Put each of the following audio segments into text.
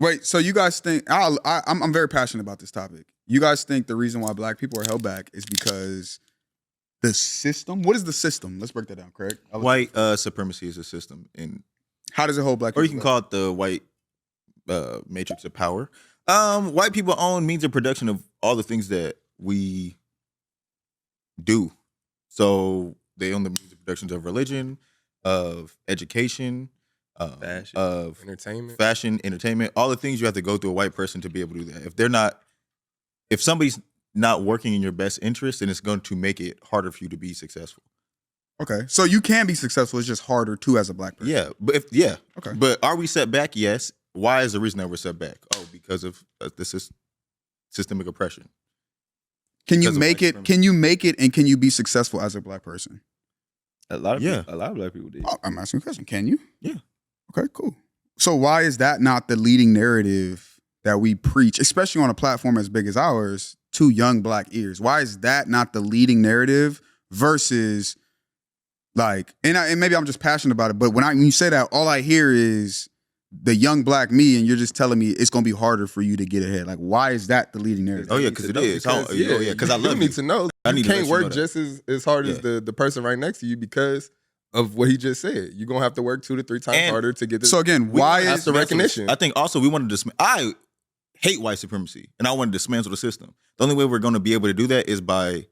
Wait, so you guys think I'm very passionate about this topic. You guys think the reason why black people are held back is because the system? What is the system? Let's break that down, Craig. White supremacy is a system, and how does it hold black people? Or you can call it the white matrix of power. White people own means of production of all the things that we do. So they own the means of productions of religion, of education, fashion, of entertainment, all the things you have to go through a white person to be able to do that. If somebody's not working in your best interest, then it's going to make it harder for you to be successful. Okay, so you can be successful. It's just harder too as a black person. Yeah, but okay. But are we set back? Yes. Why is the reason that we're set back? Oh, because of the systemic oppression. Can you make it? Can you make it? And can you be successful as a black person? A lot of people, a lot of black people did. Oh, I'm asking a question. Can you? Yeah. Okay, cool. So why is that not the leading narrative that we preach, especially on a platform as big as ours, to young black ears? Why is that not the leading narrative versus like, and maybe I'm just passionate about it, but when you say that, all I hear is the young black me, and you're just telling me it's going to be harder for you to get ahead. Like, why is that the leading narrative? Oh, yeah, because it is. Because I love you. Need to know. You can't work just as hard as the person right next to you because of what he just said. You're going to have to work 2 to 3 times harder to get this. So again, why is the recognition? I think also we wanted to I hate white supremacy, and I want to dismantle the system. The only way we're going to be able to do that is by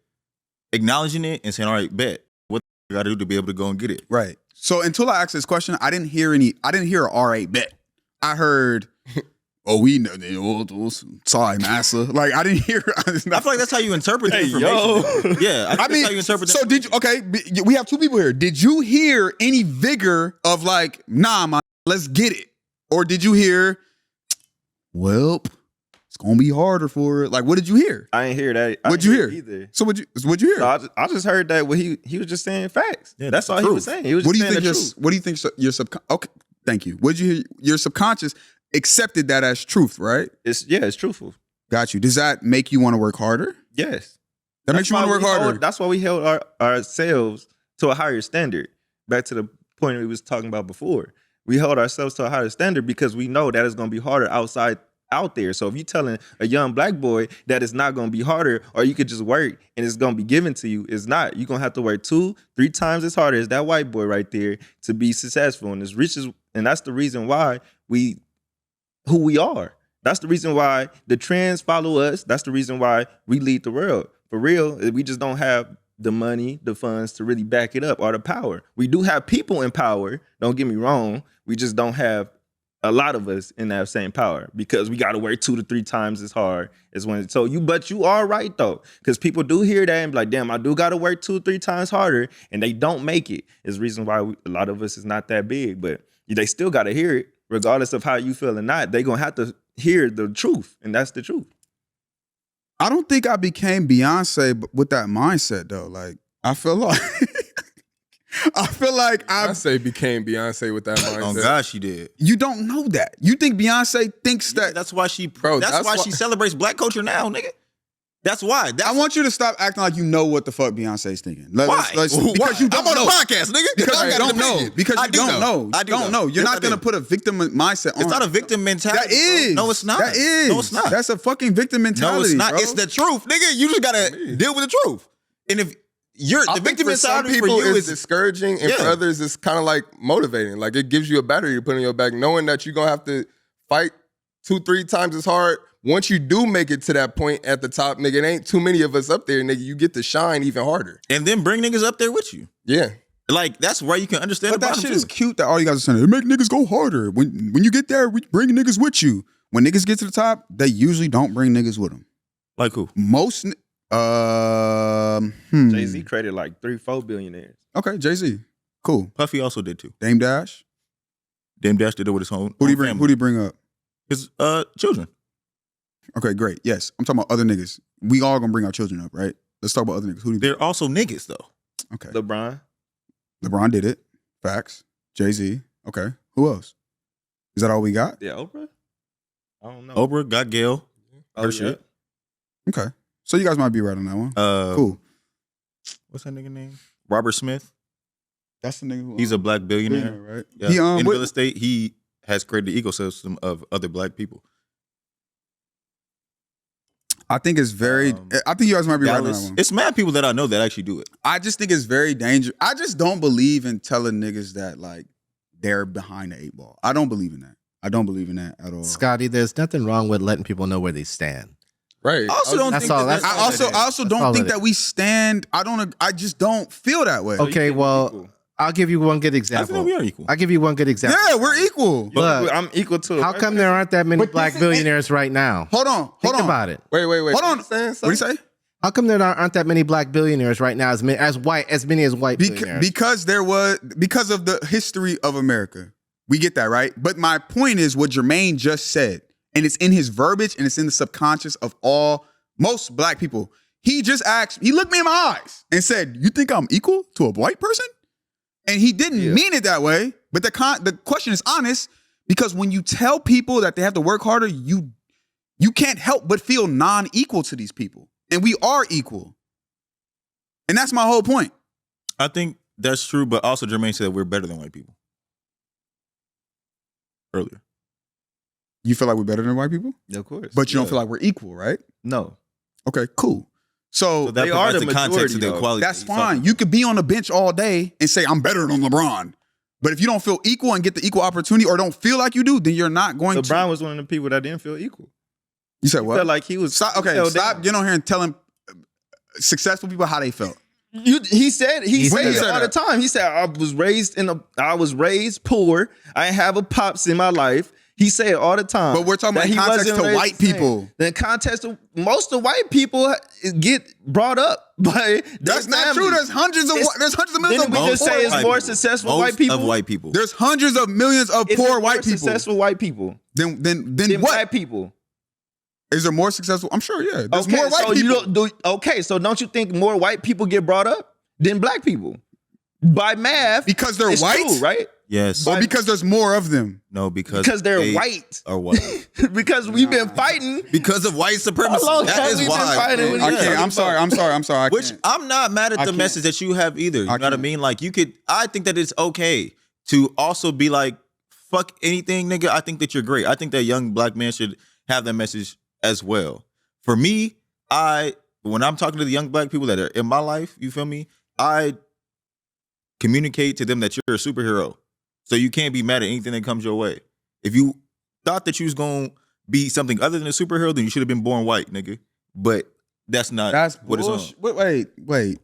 acknowledging it and saying, all right, bet. What I got to do to be able to go and get it? Right. So until I asked this question, I didn't hear a all right, bet. I heard, oh, we know. Sorry, massa. Like, I didn't hear. I feel like that's how you interpret the information. Yeah. I mean, how you interpret so did you, okay, we have 2 people here. Did you hear any vigor of like, nah, man, let's get it? Or did you hear, well, it's going to be harder for it? Like, what did you hear? I didn't hear that. What'd you hear? Either. So what'd you hear? So I just heard that he was just saying facts. Yeah, that's all he was saying. He was what just do you saying think what do you think your subconscious, okay, thank you. What'd you hear? Your subconscious accepted that as truth, right? It's truthful. Got you. Does that make you want to work harder? Yes. That makes you want to work harder. That's why we held ourselves to a higher standard. Back to the point we was talking about before. We held ourselves to a higher standard because we know that it's going to be harder out there. So if you're telling a young black boy that it's not going to be harder, or you could just work and it's going to be given to you, it's not. You're going to have to work 2-3 times as hard as that white boy right there to be successful and as rich as, and that's the reason why who we are. That's the reason why the trends follow us. That's the reason why we lead the world. For real, we just don't have the money, the funds to really back it up, or the power. We do have people in power, don't get me wrong. We just don't have a lot of us in that same power because we got to work 2 to 3 times as hard as when. So but you are right though, because people do hear that and be like, damn, I do got to work 2 or 3 times harder, and they don't make it. Is the reason why a lot of us is not that big, but they still got to hear it, regardless of how you feel or not. They gonna have to hear the truth, and that's the truth. I don't think I became Beyonce with that mindset though. Like I feel like. Beyonce became Beyonce with that mindset. Oh God, she did. You don't know that. You think Beyonce thinks that? That's why she. That's why she celebrates black culture now, nigga. That's why. I want you to stop acting like you know what the fuck Beyonce's thinking. Why? Because you don't I'm on know. a podcast, nigga. Because you don't know. Because you don't know. I don't know. You're not going to put a victim mindset on. It's not a victim mentality. That is. Bro. No, it's not. That is. No, it's not. That's a fucking victim mentality. No, it's not. Bro. It's the truth, nigga. You just got to deal with the truth. And if the victim mentality for you is discouraging, and for others it's kind of like motivating. Like it gives you a battery to put on your back, knowing that you're going to have to fight 2-3 times as hard. Once you do make it to that point at the top, nigga, it ain't too many of us up there, nigga. You get to shine even harder. And then bring niggas up there with you. Yeah. Like, that's where you can understand. But that shit is cute that all you guys are saying, it make niggas go harder. When you get there, we bring niggas with you. When niggas get to the top, they usually don't bring niggas with them. Like who? Most, Jay-Z created like 3-4 billionaires. Okay, Jay-Z. Cool. Puffy also did too. Dame Dash? Dame Dash did it with his own Who do you bring up? His children. Okay, great. Yes, I'm talking about other niggas. We all gonna bring our children up, right? Let's talk about other niggas. They're also niggas though. Okay. LeBron did it. Facts. Jay-Z. Okay. Who else? Is that all we got? Yeah, Oprah. I don't know. Oprah got Gail. Her shit. Okay. So you guys might be right on that one. Cool. What's that nigga name? Robert Smith. That's the nigga who he's a black billionaire, right? Yeah. In real estate, he has created the ecosystem of other black people. I think it's very. I think you guys might be right on that Dallas, one. it's mad people that I know that actually do it. I just think it's very dangerous. I just don't believe in telling niggas that like they're behind the 8 ball. I don't believe in that. I don't believe in that at all. Scotty, there's nothing wrong with letting people know where they stand. Right. I also don't That's think all- that that's that's I also That's don't all think it that we stand. I just don't feel that way. Okay, well, equal. I'll give you one good I example. think we are equal. I'll give you one good example. Yeah, we're equal. Look, I'm equal to it. how come there aren't that many But black this is- billionaires right now? Hold on. Think Hold on. about it. Wait. Hold on. You saying What do you say? How come there aren't that many black billionaires right now as many as white billionaires? Because of the history of America. We get that, right? But my point is what Jermaine just said, and it's in his verbiage and it's in the subconscious of most black people. He just he looked me in my eyes and said, "You think I'm equal to a white person?" And he didn't mean it that way. But the question is honest, because when you tell people that they have to work harder, you can't help but feel non-equal to these people. And we are equal. And that's my whole point. I think that's true, but also Jermaine said we're better than white people earlier. You feel like we're better than white people? Of course. But you don't feel like we're equal, right? No. Okay, cool. So So that They are provides the the context majority, of the though. equality. that's that he's talking fine. about. You could be on the bench all day and say, I'm better than LeBron. But if you don't feel equal and get the equal opportunity or don't feel like you do, then you're not going to. LeBron was one of the people that didn't feel equal. You said He what? felt like he was. Stop. he Okay, fell stop down. getting on here and telling successful people how they felt. He said He said said it that. all the time. He said I was raised poor. I didn't have a pops in my life. He said it all the time. But we're talking about that in he context wasn't to raised white the same. people. The context of most of white people get brought up by That's their not true. families. There's hundreds of millions Didn't of we just poor say it's white more people. successful Most white people? of white people. There's hundreds of millions of Is poor it white more people. successful white people Then than what? black people. Is there more successful? I'm sure, yeah. There's Okay, more white so people. so don't you think more white people get brought up than black people? By math, Because they're it's white? true, right? Yes. Or because there's more of them. No, because Because they're they white. Are white. Because we've been fighting. Because of white supremacy. How long That have is we been why. fighting with I Yeah. can't. I'm sorry. I Which can't. I'm not mad at I the can't. message that you have either. You know what I can't. mean? Like I think that it's okay to also be like, fuck anything, nigga. I think that you're great. I think that young black man should have that message as well. For me, when I'm talking to the young black people that are in my life, you feel me? I communicate to them that you're a superhero. So you can't be mad at anything that comes your way. If you thought that you was going to be something other than a superhero, then you should have been born white, nigga. But that's not That's what it's on. bullshit. Wait.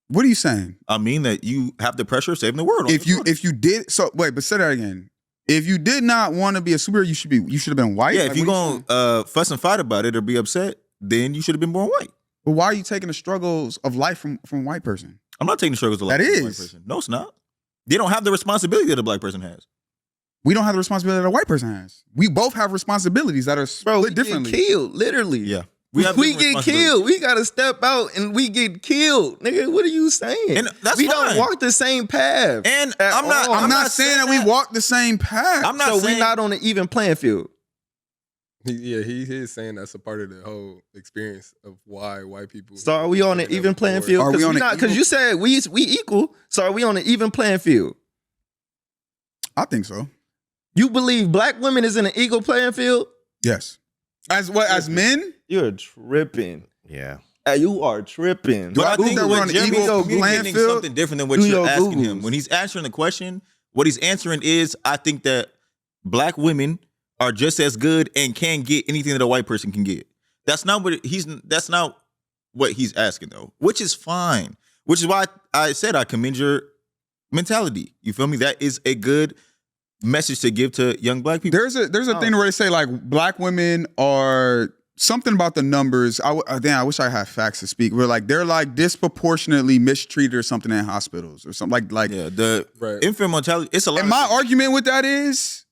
What are you saying? I mean that you have the pressure of saving the world. If you did but say that again. If you did not want to be a superhero, you should have been white. yeah, Like, if you're what are going saying? to fuss and fight about it or be upset, then you should have been born white. But why are you taking the struggles of life from a white person? I'm not taking the struggles of life That from a white is. person. No, it's not. They don't have the responsibility that a black person has. We don't have the responsibility that a white person has. We both have responsibilities that are Bro, we split differently. get killed, literally. Yeah. We have get different responsibilities. killed. We gotta step out and we get killed. Nigga, what are you saying? And that's we fine. don't walk the same path. And At I'm not. all. I'm not saying that we walk the same path. I'm not so saying we're not on an even playing field. He is saying that's a part of the whole experience of why white people. So are we on an even playing field? Are we on an Because equal- you said we equal. So are we on an even playing field? I think so. You believe black women is in an equal playing field? Yes. As men? You're tripping. Yeah. You are tripping. Do I But I believe think that we're what on an Jeremy's equal communicating playing field? something different than what Do you're your asking him. Googles. When he's answering the question, what he's answering is, I think that black women are just as good and can get anything that a white person can get. That's not what he's asking though, which is fine. Which is why I said I commend your mentality. You feel me? That is a good message to give to young black people. There's a thing where they say like black women are something about the numbers. I wish I had facts to speak. Where like they're like disproportionately mistreated or something in hospitals or something like. Yeah, the Right. infant mortality. It's a lot. And of my things. argument with that is,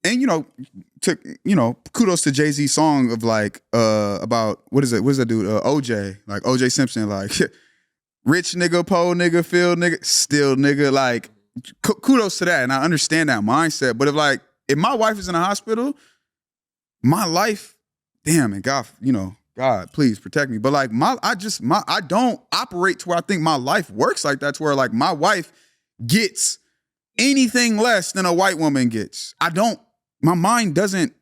and kudos to Jay-Z's song of like about what is that dude OJ, like OJ Simpson, like rich nigga, poor nigga, field nigga, still nigga, like kudos to that, and I understand that mindset. But if my wife is in a hospital, my life, damn, and God, God, please protect me. But like I don't operate to where I think my life works like that, to where like my wife gets anything less than a white woman gets. I don't. My mind doesn't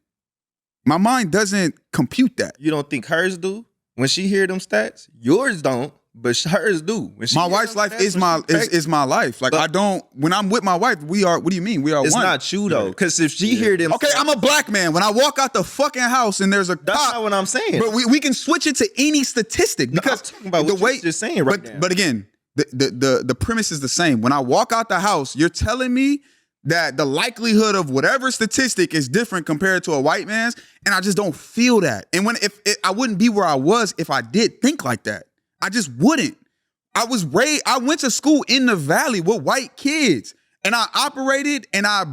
compute that. You don't think hers do? When she hear them stats, yours don't, but hers do. When she My hear wife's them life stats, is when my she pregnant- is my life. Like, But- I don't. When I'm with my wife, we are. What do you mean? We are It's one. not you though, because if she hear them, Okay, stats, I'm a black man. When I walk out the fucking house and there's a that's cop, not what I'm saying. but we can switch it to any statistic because I'm talking about what you're just saying right now. But again, the premise is the same. When I walk out the house, you're telling me that the likelihood of whatever statistic is different compared to a white man's, and I just don't feel that. And I wouldn't be where I was if I did think like that. I just wouldn't. I went to school in the Valley with white kids, and I operated and I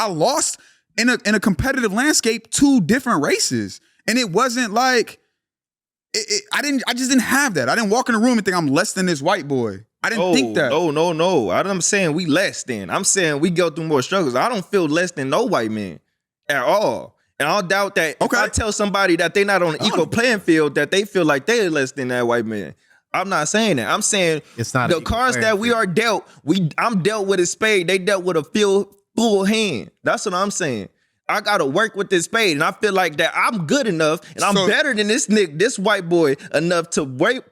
lost in a competitive landscape 2 different races, and it wasn't like I just didn't have that. I didn't walk in the room and think I'm less than this white boy. I didn't think that. No. I'm saying we less than. I'm saying we go through more struggles. I don't feel less than no white man at all. And I don't doubt that if I tell somebody that they're not on an equal playing field, that they feel like they're less than that white man. I'm not saying that. I'm saying It's not the an equal cards playing that we field. are dealt. I'm dealt with a spade. They dealt with a full hand. That's what I'm saying. I gotta work with this spade, and I feel like that I'm good enough, and I'm better than this white boy enough to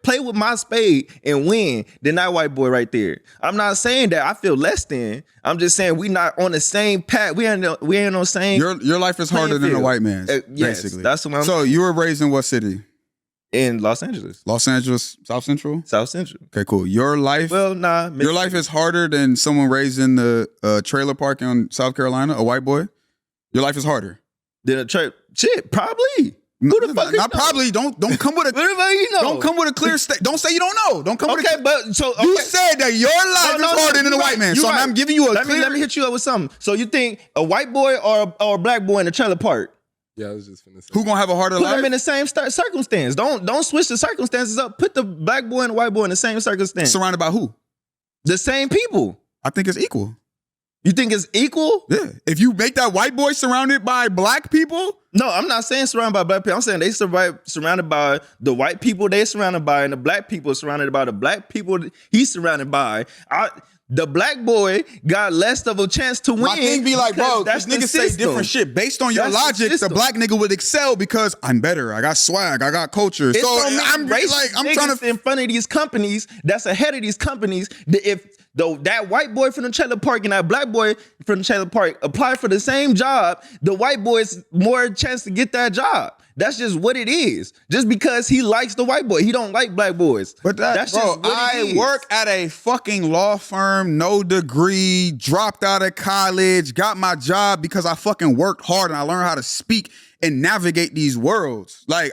play with my spade and win than that white boy right there. I'm not saying that I feel less than. I'm just saying we not on the same path. We ain't on the same. Your life is harder than a white man's. Yes, basically. that's what I'm. So you were raised in what city? In Los Angeles, Los Angeles, South Central. South Central. Okay, cool. Your life. Well, nah. Your life is harder than someone raised in the trailer park in South Carolina, a white boy. Your life is harder. Then a church. Shit, probably. Who the fuck? Not probably. Don't come with a. Who the fuck you know? Don't come with a clear state. Don't say you don't know. Don't come with a. Okay, but so You said that your life is harder than a white man. So right. I'm giving you a let clear. me hit you up with something. So you think a white boy or a black boy in a trailer park? Yeah, I was just finna say. Who gonna have a harder Put life? them in the same circumstance. Don't switch the circumstances up. Put the black boy and the white boy in the same circumstance. Surrounded by who? The same people. I think it's equal. You think it's equal? Yeah. If you make that white boy surrounded by black people, No, I'm not saying surrounded by black people. I'm saying they surrounded by the white people they're surrounded by, and the black people surrounded by the black people he's surrounded by. The black boy got less of a chance to win. my thing be like, bro, because these niggas say system. different shit. Based on your That's the logic, the system. black nigga would excel because I'm better. I got swag. I got culture. It's So so many I'm racist I'm niggas trying to. in front of these companies that's ahead of these companies. That if that white boy from the trailer park and that black boy from the trailer park apply for the same job, the white boy's more chance to get that job. That's just what it is. Just because he likes the white boy, he don't like black boys. But that's bro, just what I it is. work at a fucking law firm, no degree, dropped out of college, got my job because I fucking worked hard and I learned how to speak and navigate these worlds. Like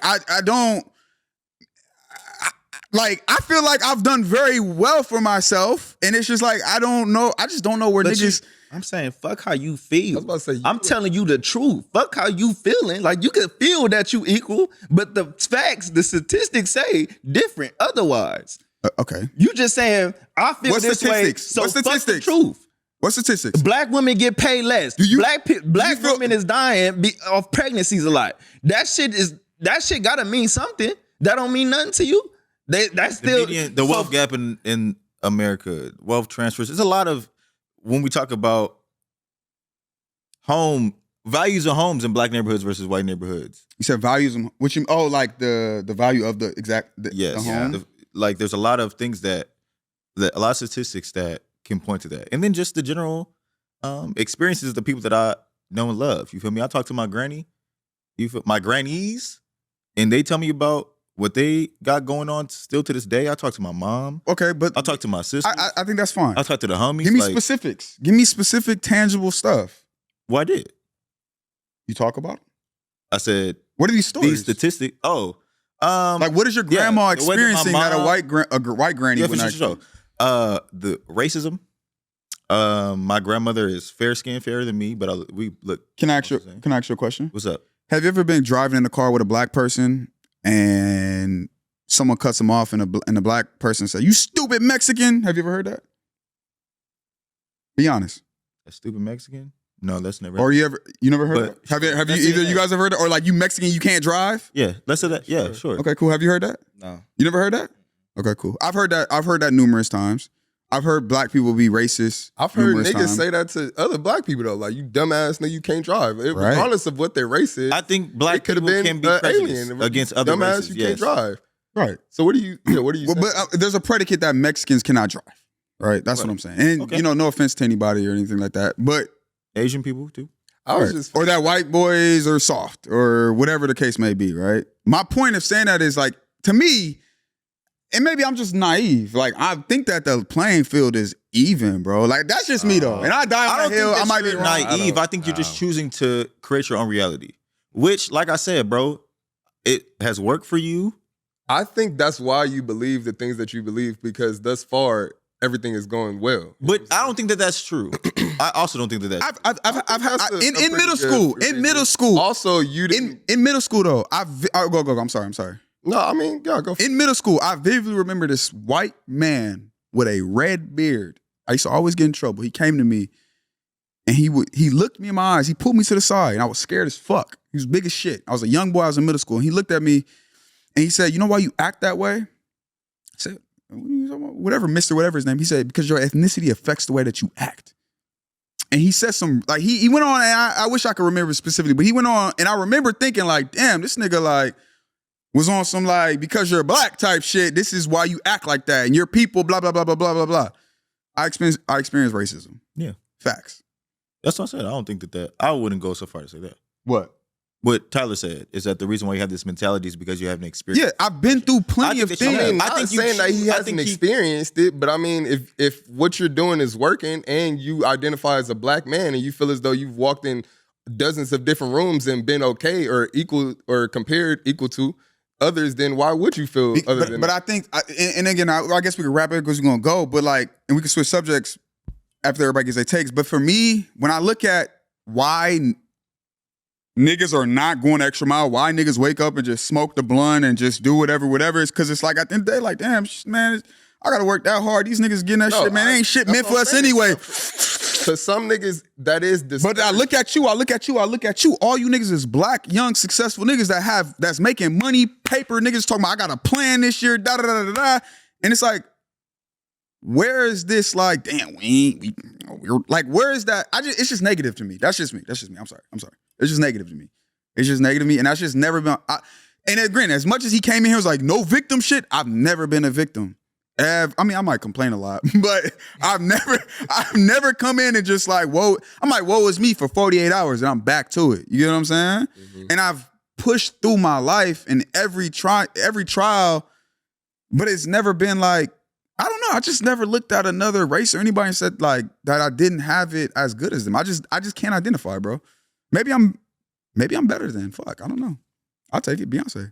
I feel like I've done very well for myself, and it's just like I don't know. I just don't know where But niggas. I'm saying, fuck how you feel. I was about to say, I'm telling you the truth. Fuck how you feeling. Like you can feel that you equal, but the facts, the statistics say different. Otherwise, Okay, you just saying I feel What this statistics? way. So What fuck the statistics? truth. what statistics? Black women get paid less. Do you- black feel- women is dying of pregnancies a lot. That shit gotta mean something. That don't mean nothing to you. That's still The wealth gap in America, wealth transfers. There's a lot of, when we talk about values of homes in black neighborhoods versus white neighborhoods. You said values. Which you? Oh, like the value of the exact. Yes. The home. Like there's a lot of things that a lot of statistics that can point to that. And then just the general experiences of the people that I know and love. You feel me? I talk to my granny, my grannies, and they tell me about what they got going on still to this day. I talk to my mom. Okay, but I talk to my sister. I think that's fine. I talk to the homies. Give me like, specifics. Give me specific, tangible stuff. Well, I did. You talk about it? I said What are these stories? these statistics. Like, what is your grandma the way that my experiencing that a white granny Yeah, would for not? sure. The racism. My grandmother is fair skinned, fairer than me, but we look. Can I ask you What I'm saying. a question? What's up? Have you ever been driving in a car with a black person and someone cuts them off and the black person says, "You stupid Mexican"? Have you ever heard that? Be honest. A stupid Mexican? No, that's never. Or you never heard But- that? Have you Let's say either that. you guys ever heard that? Or like, you Mexican, you can't drive? Yeah, let's say that. Yeah, sure. Okay, cool. Have you heard that? no. You never heard that? Okay, cool. I've heard that numerous times. I've heard black people be racist. I've heard numerous niggas times. say that to other black people though, like you dumbass nigga, you can't drive. Right. Regardless of what their race is, I think black it could people have can been be prejudiced alien against other dumbass. races. You can't drive. Right. So what do you? Yeah, what do you? Well, say? but there's a predicate that Mexicans cannot drive. Right. That's what I'm saying. And Okay. you know, no offense to anybody or anything like that, but Asian people too. I was right. just or that white boys are soft or whatever the case may be. Right. My point of saying that is like to me, and maybe I'm just naive. Like I think that the playing field is even, bro. Like that's just me though. And I die on I don't the hill. think I might be you're wrong. naive. I think you're just choosing to create your own reality, which, like I said, bro, it has worked for you. I think that's why you believe the things that you believe because thus far everything is going well. But I don't think that that's true. I also don't think that that's true. I've had That's a in pretty middle good school. In reason. middle school. Also, you didn't. In middle school though, go. I'm sorry. No, I mean, yeah, go. In middle school, I vividly remember this white man with a red beard. I used to always get in trouble. He came to me and he looked me in my eyes. He pulled me to the side and I was scared as fuck. He was big as shit. I was a young boy. I was in middle school. And he looked at me and he said, "You know why you act that way?" I said, "Whatever, Mr. Whatever his name." He said, "Because your ethnicity affects the way that you act." And he said some, like, he went on, and I wish I could remember specifically, but he went on, and I remember thinking, like, damn, this nigga, like, was on some, like, because you're black type shit, this is why you act like that, and your people, blah, blah, blah, blah, blah, blah, blah. I experienced racism. Yeah. Facts. That's what I said. I don't think that I wouldn't go so far to say that. What? What Tyler said is that the reason why you have this mentality is because you haven't experienced. Yeah, I've been through plenty of think that you things. have. I mean, I not think you saying that he choose- I hasn't think he- experienced it, but I mean, if what you're doing is working and you identify as a black man and you feel as though you've walked in dozens of different rooms and been okay or equal or compared equal to others, then why would you feel other than But that? I think, and again, I guess we could wrap it because we're gonna go. But like, and we can switch subjects after everybody gets their takes. But for me, when I look at why niggas are not going the extra mile, why niggas wake up and just smoke the blunt and just do whatever, it's because it's like at the end of the day, like, damn, man, I gotta work that hard. These niggas getting that shit, man. Ain't shit that's meant what for I'm us saying. anyway. To some niggas, that is But I look at you. All you niggas is black, young, successful niggas that's making money, paper. Niggas talking about I got a plan this year, da da da da da. And it's like, where is this? Like, damn, we're like, where is that? It's just negative to me. That's just me. I'm sorry. It's just negative to me. And that's just never been. And again, as much as he came in here was like no victim shit, I've never been a victim. I mean, I might complain a lot, but I've never come in and just like, whoa, I'm like, woe is me for 48 hours and I'm back to it. You know what I'm saying? Mm-hmm. And I've pushed through my life in every trial, but it's never been like, I don't know. I just never looked at another race or anybody and said like that I didn't have it as good as them. I just can't identify, bro. Maybe I'm better than fuck. I don't know. I'll take it. Beyonce.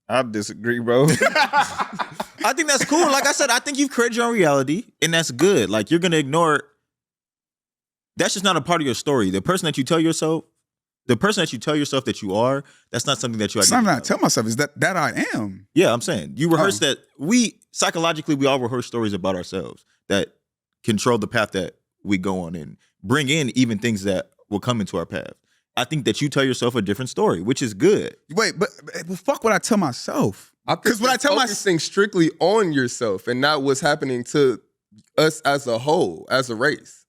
I disagree, bro. I think that's cool. Like I said, I think you've created your own reality, and that's good. Like you're gonna ignore. That's just not a part of your story. The person that you tell yourself that you are, that's not something that you. It's not that I tell myself. Is that I am. Yeah, I'm saying you rehearse that. We psychologically we all rehearse stories about ourselves that control the path that we go on and bring in even things that will come into our path. I think that you tell yourself a different story, which is good. Wait, but fuck what I tell myself. Because what I tell focusing strictly on yourself and not what's happening to us as a whole, as a race.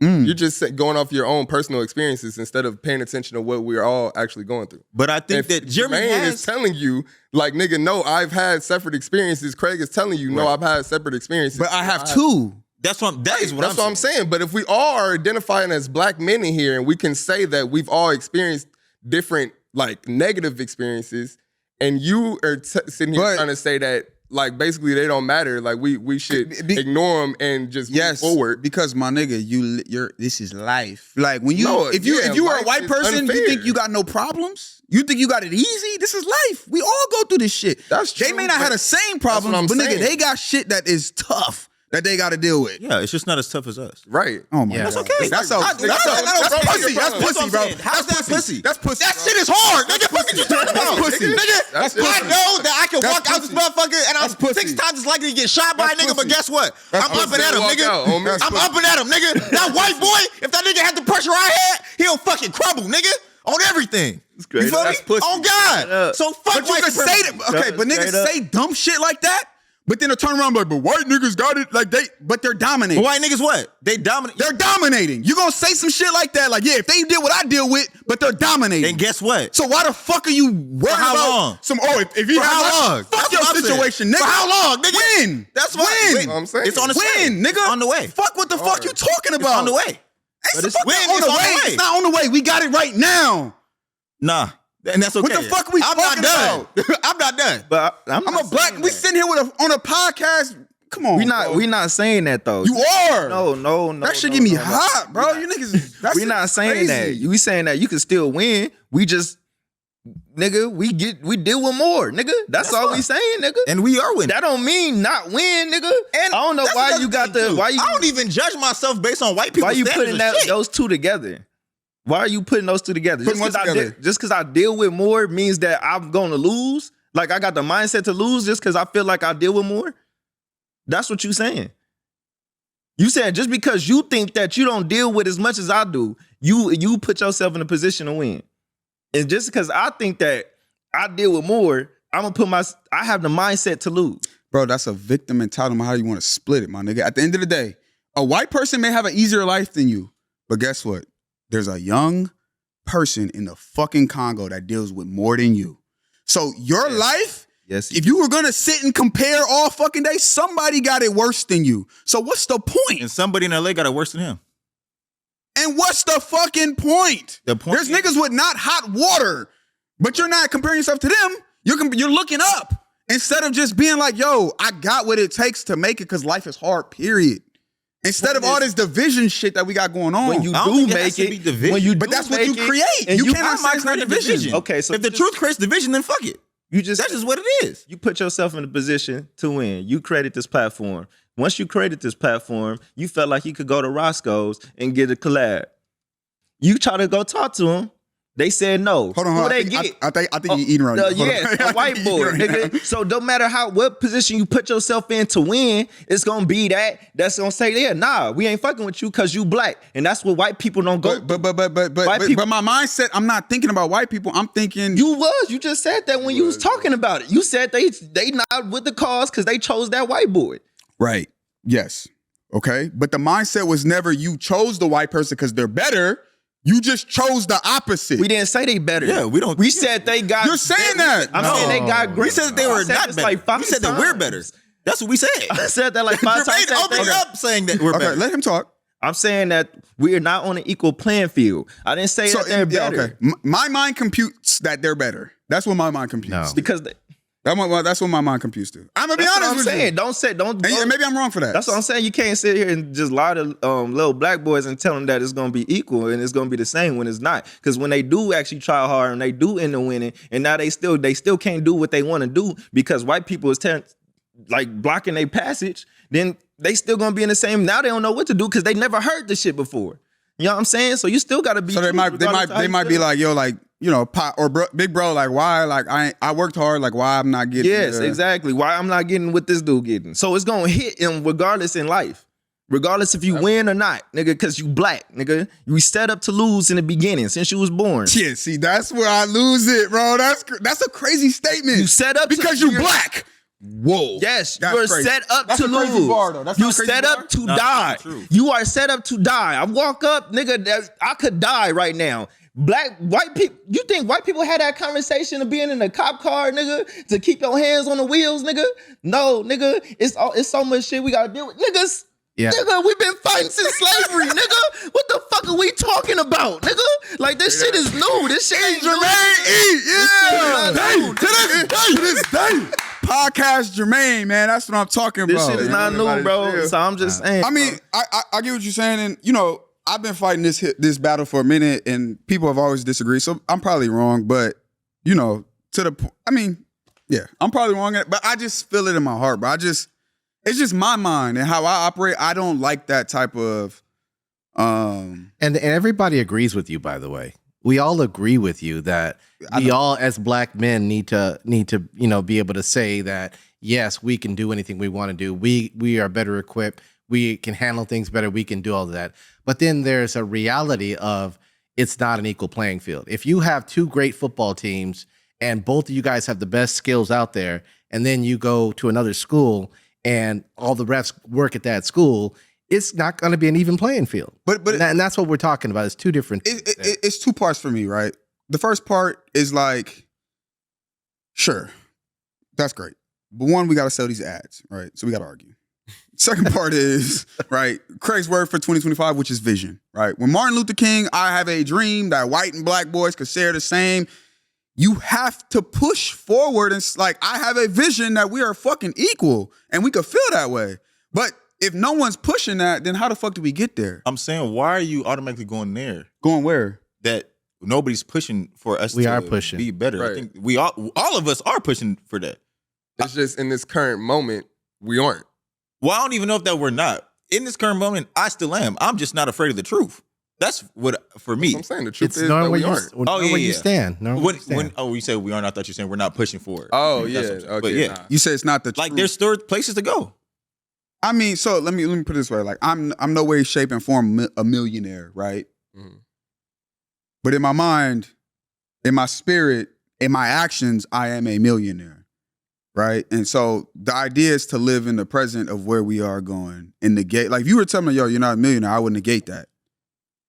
You're just going off your own personal experiences instead of paying attention to what we're all actually going through. But I think If that Jeremy Jermaine is telling you, like, nigga, no, I've had separate experiences. Craig is telling you, no, I've had separate experiences. But I have two. That's what I'm saying. But if we all are identifying as black men in here and we can say that we've all experienced different, like, negative experiences, and you are sitting here trying to say that, like, basically they don't matter, like, we should ignore them and just move forward. Because my nigga, you're this is life. Like when you if you were a life white is person, unfair. you think you got no problems? You think you got it easy? This is life. We all go through this shit. That's They true, may not but have the same that's problems, what I'm but nigga, saying. they got shit that is tough that they got to deal with. Yeah, it's just not as tough as us. Right. Oh my Yeah. God. That's okay. That's pussy. That's pussy, bro. How's that pussy? That's pussy. That shit is hard, nigga. Fuck you talking about? That's pussy. Nigga, That's I pussy. know that I can That's walk out this pussy. motherfucker and I'm That's pussy. 6 times as likely to get shot by a That's nigga, but pussy. guess what? That's I'm up pussy. and at him, Walk nigga. out, homie. I'm up and at him, nigga. That white boy, if that nigga had the pressure I had, he'll fucking crumble, nigga. on everything. Straight You feel up. me? That's pussy. On Straight God. up. So fuck But you white can say supremacy. that, okay, but Straight niggas up. say dumb shit like that, but then they'll turn around and be like, but white niggas got it, like but they're dominating. But white niggas what? They dominate. They're dominating. You gonna say some shit like that, like, yeah, if they did what I deal with, but they're dominating. And guess what? So why the fuck are you worried how about long? If you For how long? Fuck That's your what I'm saying. situation, nigga. For how long, nigga? When? That's what When? I'm saying. It's on its way. When, nigga? It's on the way. Fuck what the fuck you talking It's about? on the way. It's, it's fucking when? on It's the on the way. way. It's not on the way. We got it right now. Nah. And that's okay. What the fuck are we I'm talking not done. I'm not done. But I'm a black. We sitting here on a podcast. Come on, we not saying that though. You are. No. That shit no, get me no. hot, bro. You niggas. That's We not saying crazy. that. We saying that you can still win. We just, nigga, we deal with more, nigga. That's all we fine. saying, nigga. And we are winning. That don't mean not win, nigga. And I don't know that's why another you got thing, the too. why you I don't even judge myself based on white people. why you putting those two together. Why are you putting those two together? Putting what together? Just because I deal with more means that I'm going to lose? Like I got the mindset to lose just because I feel like I deal with more? That's what you saying. You saying just because you think that you don't deal with as much as I do, you put yourself in a position to win. And just because I think that I deal with more, I have the mindset to lose. Bro, that's a victim entitlement. How you want to split it, my nigga? At the end of the day, a white person may have an easier life than you, but guess what? There's a young person in the fucking Congo that deals with more than you. So your life, Yes. if you were gonna sit and compare all fucking day, somebody got it worse than you. So what's the point? And somebody in LA got it worse than him. And what's the fucking point? The point There's is- niggas with not hot water, but you're not comparing yourself to them. You're looking up instead of just being like, yo, I got what it takes to make it because life is hard, period. Instead of all this division shit that we got going on. When you I don't do think it has make to be it, division. when you But do that's what make you it, create. and You cannot I might say create a division. Okay, so if the truth creates division, then fuck it. you just That's just what it is. you put yourself in a position to win. You created this platform. Once you created this platform, you felt like you could go to Roscoe's and get a collab. You try to go talk to them. They said no. Hold on, Who hold on. they get? I think you're eating right now. Hold on. Yes, I a think white you're boy, eating right nigga. So no matter what position you put yourself in to win, it's gonna be that's gonna say, yeah, nah, we ain't fucking with you because you black, and that's what white people don't go. But my mindset, I'm not thinking about white people. I'm thinking You just said that when you was talking about it. You said they not with the cause because they chose that white boy. right. Yes. Okay. But the mindset was never you chose the white person because they're better. You just chose the opposite. We didn't say they better. Yeah, we don't- We said they got. You're saying that. I'm No. saying they got great. We said that they were I said not this better. like 5 we said that we're times. better. That's what we said. I said that like 5 times. Jermaine opened up saying that we're Okay, better. let him talk. I'm saying that we are not on an equal playing field. I didn't say that they're better. okay. My mind computes that they're better. That's what my mind computes. No. Because That's what my mind computes to. I'm gonna be that's what honest I'm with saying. you. Don't. And maybe I'm wrong for that. That's what I'm saying. You can't sit here and just lie to little black boys and tell them that it's gonna be equal and it's gonna be the same when it's not. Because when they do actually try hard and they do end up winning, and now they still can't do what they want to do because white people is blocking their passage, then they still gonna be in the same. Now they don't know what to do because they never heard this shit before. You know what I'm saying? So you still gotta be. So they true might regardless of how you be feel. like, yo, like, you know, big bro, like, why, like, I worked hard, like, why I'm not getting. Yes, exactly. Why I'm not getting what this dude getting. So it's gonna hit him regardless in life. Regardless if you win or not, nigga, because you black, nigga. You set up to lose in the beginning since you was born. Yeah, see, that's where I lose it, bro. That's a crazy statement. You set up because you're black. Whoa. Yes, That's you're crazy. set up That's to a crazy lose. bar, though. That's You not a crazy set bar? up to No, that's die. not true. You are set up to die. I walk up, nigga, I could die right now. White people, you think white people had that conversation of being in a cop car, nigga, to keep your hands on the wheels, nigga? No, nigga, it's so much shit we gotta deal with. Niggas, Yeah. nigga, we've been fighting since slavery, nigga. What the fuck are we talking about, nigga? Like, this shit is new. This shit ain't new. Jermaine E. Yeah. This shit is not new. To this day. Podcast Jermaine, man. That's what I'm talking This about. shit is not new, bro. So I'm just saying. I mean, I get what you're saying, and you know, I've been fighting this battle for a minute, and people have always disagreed. So I'm probably wrong, but you know, I mean, yeah, I'm probably wrong, but I just feel it in my heart. But it's just my mind and how I operate. I don't like that type of. And everybody agrees with you, by the way. We all agree with you that we all, as black men, need to be able to say that yes, we can do anything we want to do. We are better equipped. We can handle things better. We can do all of that. But then there's a reality of it's not an equal playing field. If you have two great football teams and both of you guys have the best skills out there, and then you go to another school and all the refs work at that school, it's not going to be an even playing field. But and that's what we're talking about. It's two different things. It's two parts for me, right? The first part is like, sure, that's great. But one, we got to sell these ads, right? So we got to argue. Second part is, right, Craig's word for 2025, which is vision, right? When Martin Luther King, I have a dream that white and black boys could share the same. You have to push forward and like, I have a vision that we are fucking equal and we could feel that way. But if no one's pushing that, then how the fuck do we get there? I'm saying, why are you automatically going there? Going where? That nobody's pushing for us are pushing. Be better. Right. I think we all of us are pushing for that. It's just in this current moment, we aren't. Well, I don't even know if that we're not. In this current moment, I still am. I'm just not afraid of the truth. That's what, for me. I'm saying the truth It's is knowing that where we aren't. you stand. Knowing where you stand. When you say we aren't, I thought you were saying we're not pushing for it. Oh, That's yeah. what I'm saying. Okay, But yeah, nah. You say it's not the like truth. there's still places to go. I mean, so let me put it this way. Like, I'm no way, shape, and form a millionaire, right? Mhm. But in my mind, in my spirit, in my actions, I am a millionaire, right? And so the idea is to live in the present of where we are going and negate. Like, if you were telling me, yo, you're not a millionaire, I would negate that,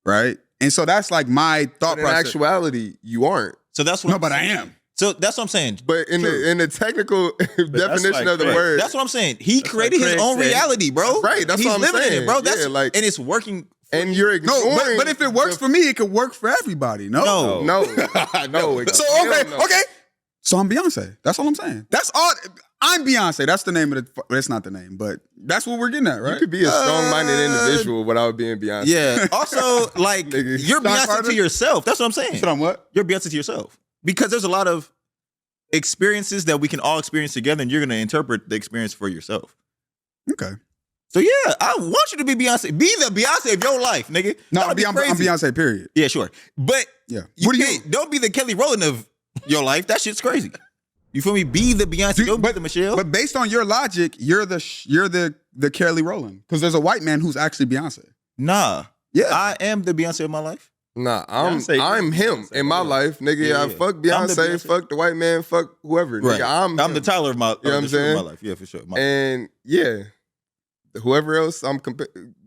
right? And so that's like my thought But in process. actuality, you aren't. So that's what No, I'm but I saying. am. So that's what I'm saying. But in the technical definition like of the Craig. word, That's what I'm saying. He That's created like his Craig own said. reality, bro. Right, that's He's what I'm living in saying. it, bro. Yeah, That's like- and it's working. and you're No, ignoring. but if it works for me, it could work for everybody. No. No. no, no. So hell okay, no. okay. So I'm Beyonce. That's all I'm saying. That's all. I'm Beyonce. That's the name of the. That's not the name, but that's what we're getting at, right? You could be a strong-minded individual without being Beyonce. Yeah. Also, like Nigga. you're Stock Beyonce Carter? to yourself. That's what I'm saying. So I'm what? You're Beyonce to yourself because there's a lot of experiences that we can all experience together, and you're gonna interpret the experience for yourself. Okay. So yeah, I want you to be Beyonce. Be the Beyonce of your life, nigga. No, That'd be I'm crazy. Beyonce. Period. Yeah, sure. But Yeah. what do you? Don't be the Kelly Rowland of your life. That shit's crazy. You feel me? Be the Beyonce. Dude, Don't be the Michelle. But based on your logic, you're the Kelly Rowland because there's a white man who's actually Beyonce. nah. Yeah. I am the Beyonce of my life. Nah, Beyonce I'm is him Beyonce, in my yeah. life, nigga. Yeah, I yeah. fuck I'm the Beyonce, Beyonce. fuck the white man, fuck whoever. Right. Nigga, I'm the him. Tyler of my, You know what I'm the Sugar of saying? my life. Yeah, for sure. And yeah, whoever else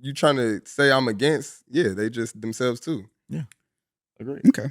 you trying to say I'm against, yeah, they just themselves too. Agree. Okay.